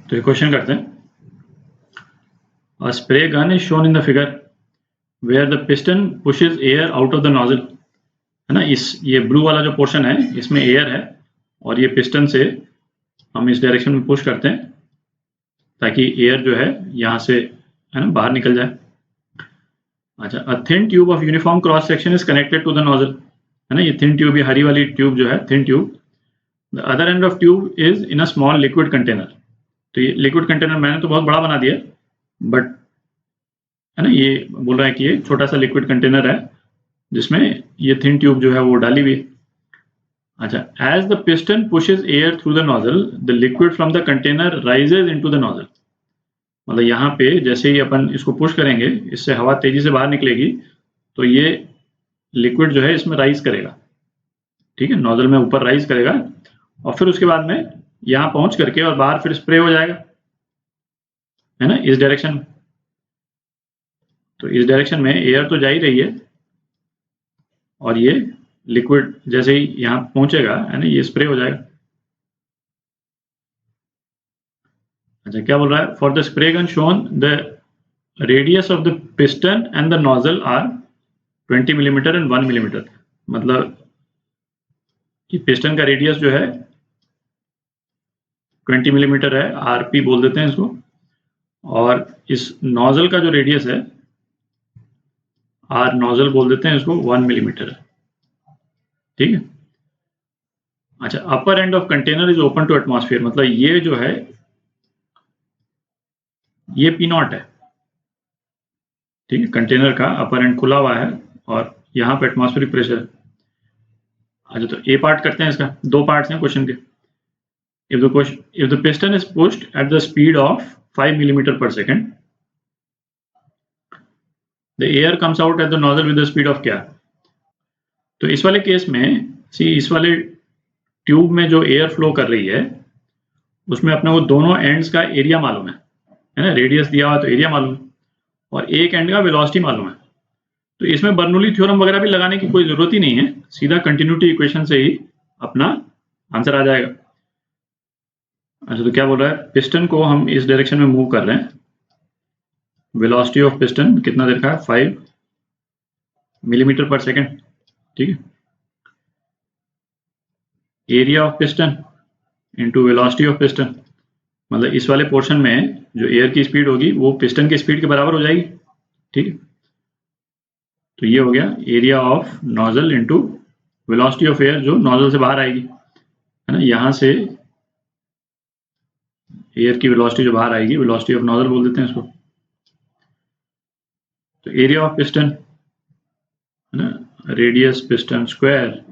तो ये क्वेश्चन करते हैं। A spray gun is shown in the figure where the piston pushes air out of the nozzle, है ना। ये ब्लू वाला जो पोर्शन है इसमें एयर है और ये पिस्टन से हम इस डायरेक्शन में पुश करते हैं ताकि एयर जो है यहाँ से, है ना, बाहर निकल जाए। अच्छा, a thin tube of uniform cross section is connected to the nozzle, है ना। ये थिन ट्यूब, ये हरी वाली ट्यूब जो है thin tube, the other end of tube is in a small liquid container. तो ये लिक्विड कंटेनर मैंने तो बहुत बड़ा बना दिया, बट, है ना, ये बोल रहा है कि ये छोटा सा लिक्विड कंटेनर है जिसमें ये थिन ट्यूब जो है वो डाली हुई है। अच्छा, as the piston pushes air through the nozzle the liquid from the container rises into the nozzle. मतलब यहाँ पे जैसे ही अपन इसको पुश करेंगे, इससे हवा तेजी से बाहर निकलेगी, तो ये लिक्विड जो है इसमें राइज करेगा, ठीक है, नोजल में ऊपर राइज करेगा और फिर उसके बाद में यहाँ पहुंच करके और बाहर फिर स्प्रे हो जाएगा, है ना, इस डायरेक्शन में। तो इस डायरेक्शन में एयर तो जा ही रही है और ये लिक्विड जैसे ही यहाँ पहुंचेगा, है ना, ये स्प्रे हो जाएगा। अच्छा, क्या बोल रहा है? For the spray gun shown the radius of the piston and the nozzle are 20 millimeter and 1 millimeter. मतलब कि पिस्टन का रेडियस जो है 20 मिलीमीटर है, आरपी बोल देते हैं इसको, और इस नोजल का जो रेडियस है, आर नोजल बोल देते हैं इसको, 1 मिलीमीटर है, ठीक है। अच्छा, upper end of container is open to atmosphere. मतलब ये जो है ये पी नॉट है, ठीक है, कंटेनर का अपर एंड खुला हुआ है और यहाँ पे एटमॉस्फेरिक प्रेशर है। अच्छा, तो ए पार्ट करते हैं इसका। दो पार्ट्स हैं क्वेश्चन के। If the piston is pushed at the speed of 5 millimetre per second, the air comes out at the nozzle with the speed of क्या? तो इस वाले केस में इस वाले ट्यूब में जो एयर फ्लो कर रही है उसमें अपने को दोनों एंड्स का एरिया मालूम है ना, रेडियस दिया हुआ तो एरिया मालूम है, और एक एंड का वेलोसिटी मालूम है। तो इसमें बर्नौली थ्योरम वगैरह भी लगाने की कोई जरूरत ही नहीं है, सीधा कंटिन्यूटी इक्वेशन से ही अपना आंसर आ जाएगा। अच्छा, तो क्या बोल रहा है? पिस्टन को हम इस डायरेक्शन में मूव कर रहे हैं, वेलोसिटी ऑफ पिस्टन कितना दे रखा है? 5 मिलीमीटर पर सेकेंड, ठीक है। Area of piston into velocity of piston, मतलब इस वाले पोर्शन में जो एयर की स्पीड होगी वो पिस्टन की स्पीड के बराबर हो जाएगी, ठीक है। तो ये हो गया area of nozzle into velocity of air जो नोजल से बाहर आएगी, है ना। यहाँ से एयर की वेलोसिटी जो बाहर आएगी, वेलोसिटी ऑफ नोजल बोल देते हैं इसको। तो एरिया ऑफ पिस्टन, है ना, radius piston square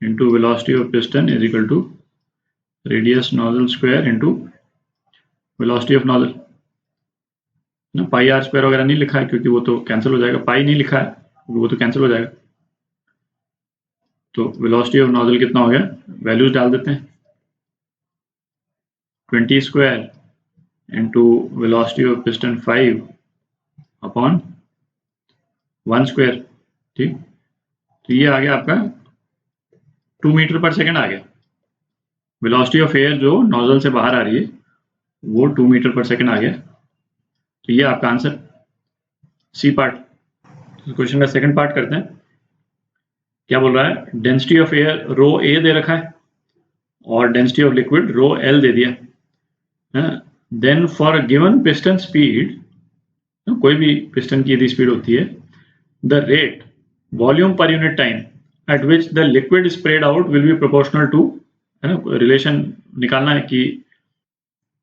into velocity of piston is equal to radius nozzle square into velocity of nozzle ना। पाई आर स्क्वायर वगैरह नहीं लिखा है क्योंकि वो तो कैंसिल हो जाएगा, पाई नहीं लिखा है क्योंकि वो तो कैंसिल हो जाएगा। तो वेलोसिटी ऑफ नोजल कितना हो गया? वैल्यूज डाल देते हैं, 20 square into velocity of piston 5 upon 1 square, ठीक। तो ये आ गया आपका 2 मीटर पर सेकेंड आ गया। वेलोसिटी ऑफ एयर जो नोजल से बाहर आ रही है वो 2 मीटर पर सेकेंड आ गया। तो ये आपका आंसर सी पार्ट। तो क्वेश्चन का सेकंड पार्ट करते हैं। क्या बोल रहा है? Density of air rho A दे रखा है और density of liquid rho L दे दिया है। Then for given piston speed, कोई भी पिस्टन की यदि स्पीड होती है, the rate volume per unit time at which the liquid spread out will be proportional to, है ना, रिलेशन निकालना है कि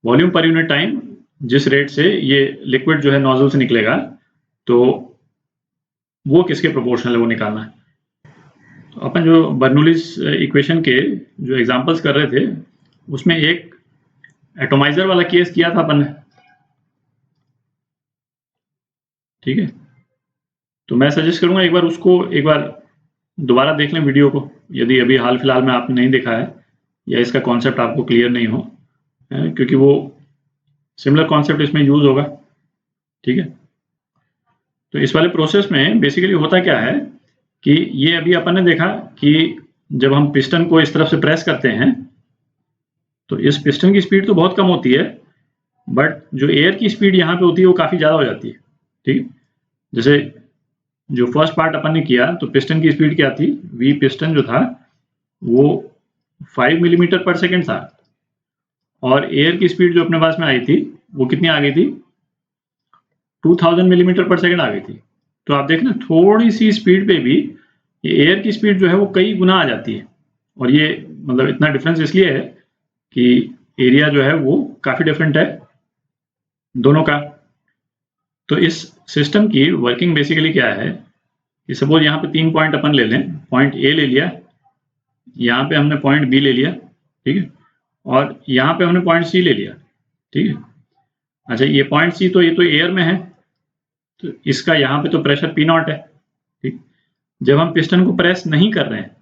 वॉल्यूम पर यूनिट टाइम जिस रेट से ये लिक्विड जो है नोजल से निकलेगा तो वो किसके प्रोपोर्शनल है वो निकालना है। तो अपन जो बर्नौलीज इक्वेशन के जो एग्जांपल्स कर रहे थे उसमें एक एटोमाइजर वाला केस किया था अपन ने, ठीक है। तो मैं सजेस्ट करूंगा एक बार उसको एक बार दोबारा देख लें वीडियो को, यदि अभी हाल फिलहाल में आपने नहीं देखा है या इसका कॉन्सेप्ट आपको क्लियर नहीं हो, क्योंकि वो सिमिलर कॉन्सेप्ट इसमें यूज होगा, ठीक है। तो इस वाले प्रोसेस में बेसिकली होता क्या है कि ये अभी अपन ने देखा कि जब हम पिस्टन को इस तरफ से प्रेस करते हैं तो इस पिस्टन की स्पीड तो बहुत कम होती है, बट जो एयर की स्पीड यहाँ पे होती है वो काफ़ी ज़्यादा हो जाती है, ठीक है। जैसे जो फर्स्ट पार्ट अपन ने किया तो पिस्टन की स्पीड क्या थी, वी पिस्टन जो था वो 5 मिलीमीटर पर सेकेंड था, और एयर की स्पीड जो अपने पास में आई थी वो कितनी आ गई थी, 2000 मिलीमीटर पर सेकेंड आ गई थी। तो आप देखें ना, थोड़ी सी स्पीड पे भी ये एयर की स्पीड जो है वो कई गुना आ जाती है, और ये मतलब इतना डिफरेंस इसलिए है कि एरिया जो है वो काफ़ी डिफरेंट है दोनों का। तो इस सिस्टम की वर्किंग बेसिकली क्या है कि सपोज यहाँ पे 3 पॉइंट अपन ले लें, पॉइंट ए ले लिया, यहाँ पे हमने पॉइंट बी ले लिया, ठीक है, और यहाँ पे हमने पॉइंट सी ले लिया, ठीक है। अच्छा, ये पॉइंट सी तो ये तो एयर में है, तो इसका यहाँ पे तो प्रेशर पी नॉट है, ठीक। जब हम पिस्टन को प्रेस नहीं कर रहे हैं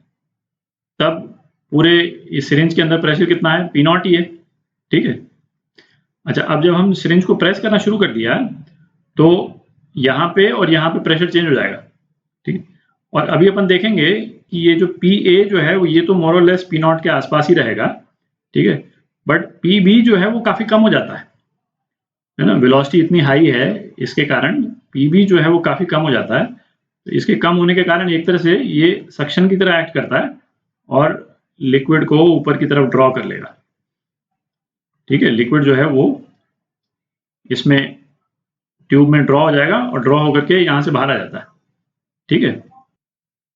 तब पूरे इस सिरिंज के अंदर प्रेशर कितना है, पी नॉट ही है, ठीक है। अच्छा, अब जब हम सिरिंज को प्रेस करना शुरू कर दिया तो यहाँ पे और यहाँ पे प्रेशर चेंज हो जाएगा, ठीक। और अभी अपन देखेंगे कि ये जो पी ए जो है वो ये तो मोर और लेस पी नॉट के आसपास ही रहेगा, ठीक है, बट पी बी जो है वो काफ़ी कम हो जाता है ना। वेलोसिटी इतनी हाई है, इसके कारण पी बी जो है वो काफ़ी कम हो जाता है। तो इसके कम होने के कारण एक तरह से ये सक्शन की तरह एक्ट करता है और लिक्विड को ऊपर की तरफ ड्रॉ कर लेगा, ठीक है। लिक्विड जो है वो इसमें ट्यूब में ड्रॉ हो जाएगा और ड्रॉ होकर के यहाँ से बाहर आ जाता है, ठीक है।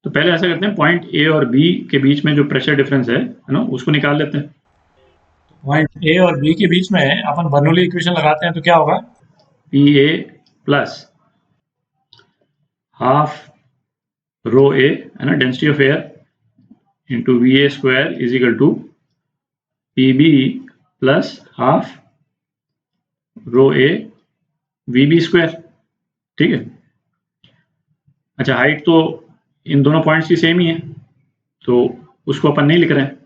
तो पहले ऐसा करते हैं, पॉइंट ए और बी के बीच में जो प्रेशर डिफरेंस है ना, उसको निकाल लेते हैं। पॉइंट ए और बी के बीच में अपन बर्नौली इक्वेशन लगाते हैं तो क्या होगा, P A plus half rho A है ना, density of air into V A square is equal to P B plus half rho A V B square, ठीक है। अच्छा, हाइट तो इन दोनों पॉइंट्स की सेम ही है तो उसको अपन नहीं लिख रहे हैं।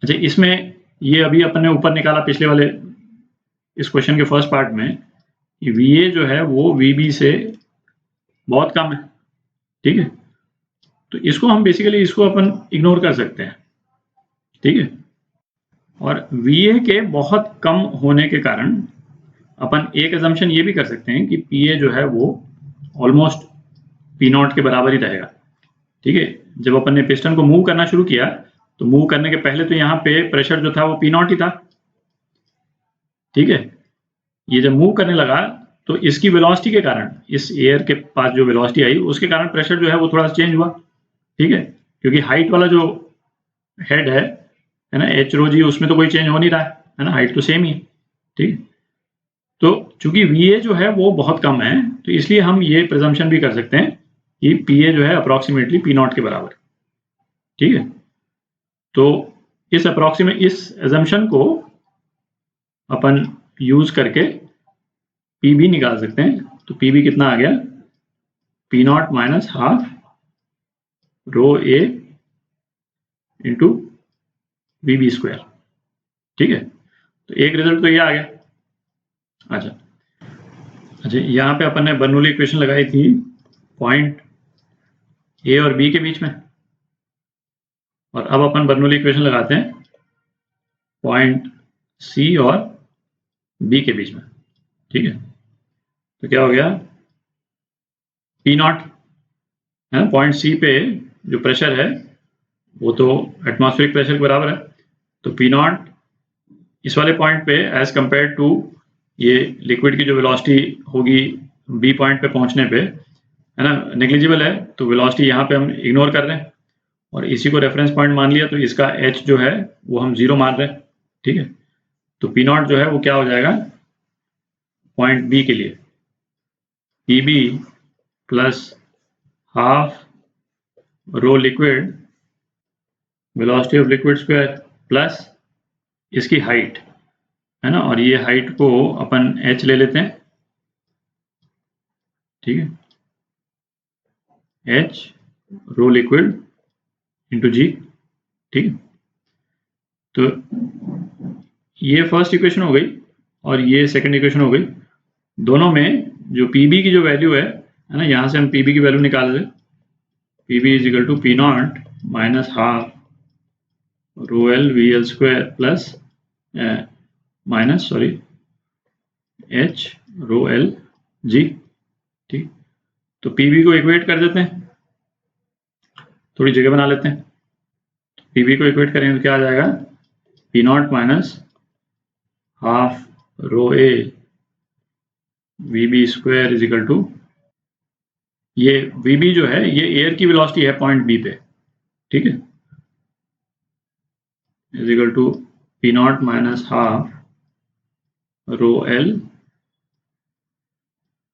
अच्छा, इसमें ये अभी अपन ने ऊपर निकाला पिछले वाले इस क्वेश्चन के फर्स्ट पार्ट में, वी ए जो है वो वी बी से बहुत कम है, ठीक है। तो इसको हम बेसिकली इसको अपन इग्नोर कर सकते हैं, ठीक है। और वी ए के बहुत कम होने के कारण अपन एक अजम्पशन ये भी कर सकते हैं कि पी ए जो है वो ऑलमोस्ट पी नॉट के बराबर ही रहेगा, ठीक है। जब अपन ने पिस्टन को मूव करना शुरू किया तो मूव करने के पहले तो यहाँ पे प्रेशर जो था वो पी नॉट ही था, ठीक है। ये जब मूव करने लगा तो इसकी वेलोसिटी के कारण, इस एयर के पास जो वेलोसिटी आई उसके कारण प्रेशर जो है वो थोड़ा सा चेंज हुआ, ठीक है। क्योंकि हाइट वाला जो हेड है ना, एच रो जी, उसमें तो कोई चेंज हो नहीं रहा है ना, हाइट तो सेम ही है, ठीक। तो चूंकि वी ए जो है वो बहुत कम है तो इसलिए हम ये प्रिजम्पशन भी कर सकते हैं कि पी ए जो है अप्रॉक्सीमेटली पी नॉट के बराबर, ठीक है। तो इस एजम्पशन को अपन यूज करके पी बी निकाल सकते हैं। तो पी बी कितना आ गया, P not minus half rho A into V B square, ठीक है। तो एक रिजल्ट तो ये आ गया। अच्छा, यहाँ पे अपन ने बर्नौली इक्वेशन लगाई थी पॉइंट ए और बी के बीच में, और अब अपन बर्नौली इक्वेशन लगाते हैं पॉइंट सी और बी के बीच में, ठीक है। तो क्या हो गया, पी नॉट है, पॉइंट सी पे जो प्रेशर है वो तो एटमॉस्फेरिक प्रेशर के बराबर है, तो पी नॉट इस वाले पॉइंट पे एज कंपेयर टू ये लिक्विड की जो वेलोसिटी होगी बी पॉइंट पे पहुंचने पे, है ना, नेग्लिजिबल है। तो वेलोसिटी यहाँ पे हम इग्नोर कर रहे हैं और इसी को रेफरेंस पॉइंट मान लिया, तो इसका एच जो है वो हम 0 मान रहे हैं, ठीक है। तो पी नॉट जो है वो क्या हो जाएगा पॉइंट बी के लिए, P B plus half rho liquid velocity of liquid square plus इसकी हाइट, है ना, और ये हाइट को अपन h ले लेते हैं, ठीक है, h रो लिक्विड इंटू जी, ठीक है। तो ये फर्स्ट इक्वेशन हो गई और ये सेकंड इक्वेशन हो गई। दोनों में जो पीबी की जो वैल्यू है ना, यहाँ से हम पीबी की वैल्यू निकाल दें, PB is equal to P not minus half rho L V L square plus minus H rho L G. ठीक, तो पीवी को इक्वेट कर देते हैं, थोड़ी जगह बना लेते हैं। पीवी को इक्वेट करेंगे तो क्या आ जाएगा, P not minus half rho A V B square is equal to, ये वी बी जो है ये एयर की वेलोसिटी है पॉइंट बी पे, ठीक है, is equal to P not minus half rho L,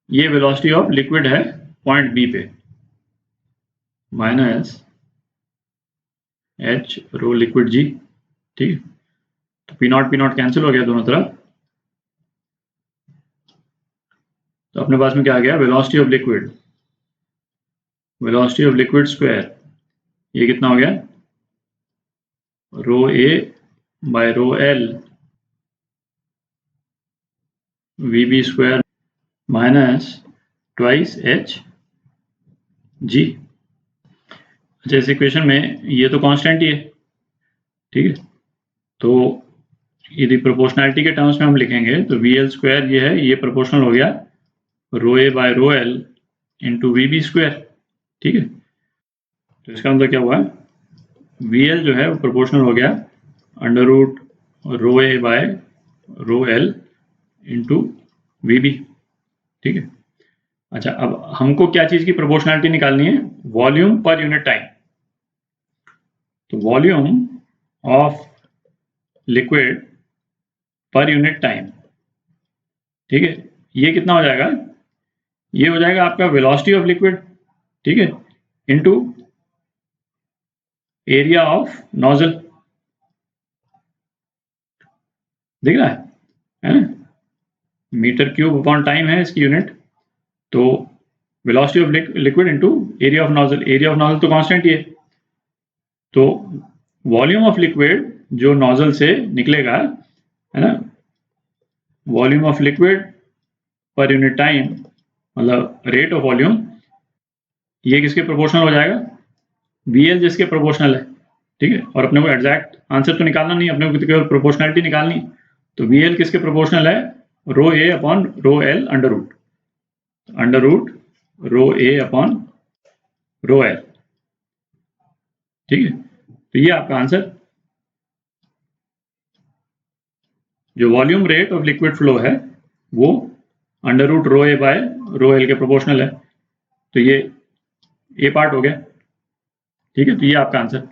ये वेलोसिटी ऑफ लिक्विड है पॉइंट बी पे, minus H rho liquid G. ठीक है, तो पी नॉट कैंसिल हो गया दोनों तरफ, तो अपने पास में क्या आ गया, वेलोसिटी ऑफ लिक्विड स्क्वायर, ये कितना हो गया, rho A by rho L V B square minus twice H G. अच्छा, इस इक्वेशन में ये तो कांस्टेंट ही है, ठीक है, तो यदि प्रोपोर्शनैलिटी के टर्म्स में हम लिखेंगे तो वी एल स्क्वायर ये है, ये प्रोपोर्शनल हो गया rho A by rho L into V B square. ठीक है, तो इसका मतलब क्या हुआ, वी एल जो है वो प्रोपोर्शनल हो गया under root rho A by rho L into V B. ठीक है, अच्छा, अब हमको क्या चीज की प्रोपोर्शनैलिटी निकालनी है, वॉल्यूम पर यूनिट टाइम। तो वॉल्यूम ऑफ लिक्विड पर यूनिट टाइम, ठीक है, ये कितना हो जाएगा, ये हो जाएगा आपका वेलोसिटी ऑफ लिक्विड, ठीक है, इनटू एरिया ऑफ नोजल। दिख रहा है ना, मीटर क्यूब अपॉन टाइम है इसकी यूनिट, तो velocity of liquid into area of nozzle, area of nozzle तो कांस्टेंट ही है, तो वॉल्यूम ऑफ लिक्विड जो नोजल से निकलेगा, है ना, वॉल्यूम ऑफ लिक्विड पर यूनिट टाइम मतलब रेट ऑफ वॉल्यूम, ये किसके प्रोपोर्शनल हो जाएगा, वी एल जिसके प्रोपोर्शनल है। ठीक है, और अपने को एग्जैक्ट आंसर तो निकालना नहीं, अपने को केवल प्रोपोर्शनैलिटी निकालनी, तो वी एल किसके प्रोपोर्शनल है, rho A upon rho L under root rho A upon rho L. ठीक है, तो ये आपका आंसर, जो volume rate of liquid flow है वो under root rho A by rho L के प्रोपोर्शनल है, तो ये पार्ट हो गया। ठीक है, तो ये आपका आंसर।